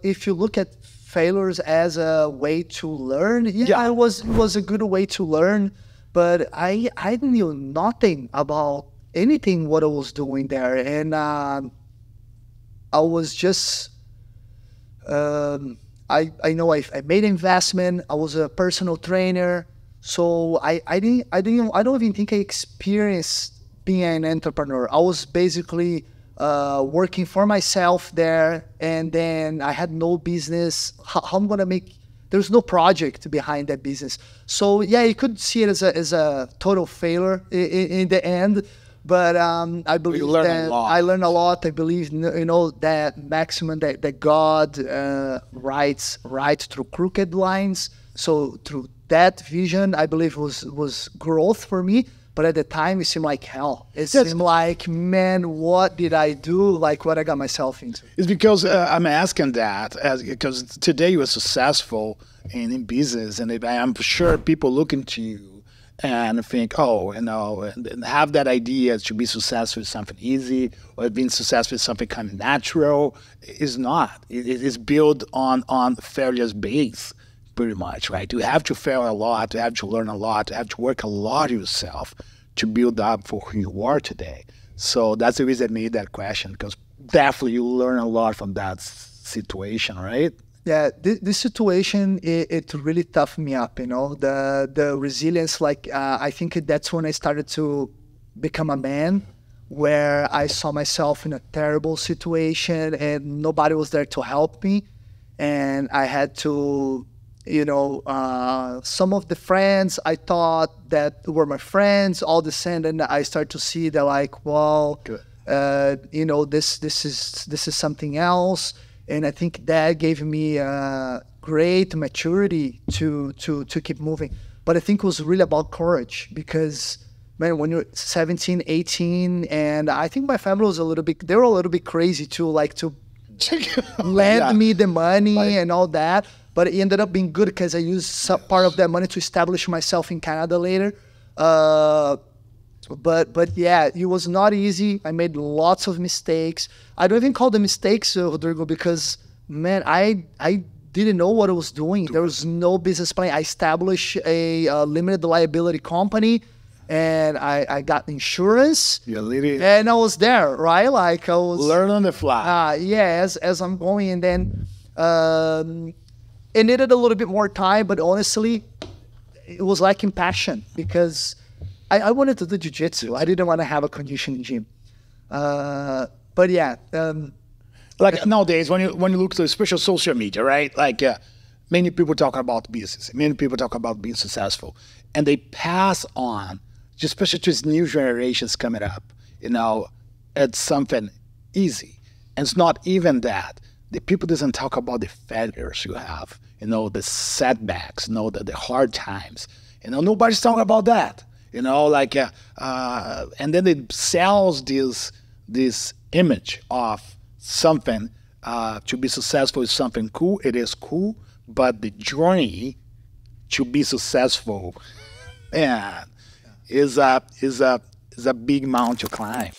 if you look at failures as a way to learn, yeah, it was a good way to learn. But I knew nothing about anything what I was doing there, and I was just I know I made investment. I was a personal trainer, so I don't even think I experienced being an entrepreneur. I was basically working for myself there, and then I had no business. How I'm gonna make? There's no project behind that business. So yeah, you could see it as a total failure in the end. But I believe that I learned a lot. I believe, you know, that maximum that God writes right through crooked lines. So through that vision, I believe was growth for me. But at the time, it seemed like hell. It seemed like, man, what did I do? Like, what I got myself into. It's because I'm asking that because today you are successful in business, and I'm sure people look into you and think, oh, you know, and have that idea to be successful is something easy, or being successful is something kind of natural. It's not. It is built on failures base, pretty much, right? You have to fail a lot, you have to learn a lot, you have to work a lot yourself to build up for who you are today. So that's the reason I made that question, because definitely you learn a lot from that situation, right? Yeah, this situation, it really toughened me up, you know, the resilience. Like, I think that's when I started to become a man, where I saw myself in a terrible situation and nobody was there to help me. And I had to, you know, some of the friends I thought that were my friends, all of a sudden I start to see that, like, well, you know, this is something else. And I think that gave me great maturity to keep moving. But I think it was really about courage, because, man, when you're 17, 18, and I think my family was they were a little bit crazy too, like to lend me the money and all that. But it ended up being good because I used some part of that money to establish myself in Canada later. But yeah, it was not easy. I made lots of mistakes. I don't even call them mistakes, Rodrigo, because, man, I didn't know what I was doing. There was no business plan. I established a limited liability company, and I got insurance. And I was there, right? Like, I was learn on the fly. Yeah, as I'm going, and then it needed a little bit more time. But honestly, it was lacking passion, because I wanted to do jiu-jitsu. I didn't want to have a conditioning gym. But yeah. Like nowadays, when you look to especially social media, right? Like many people talking about business, many people talk about being successful, and they pass on, especially to these new generations coming up, you know, it's something easy. And it's not even that. The people doesn't talk about the failures you have, you know, the setbacks, you know, the hard times. You know, nobody's talking about that. You know, like, and then it sells this image of something to be successful is something cool. It is cool, but the journey to be successful, man, is a big mountain to climb.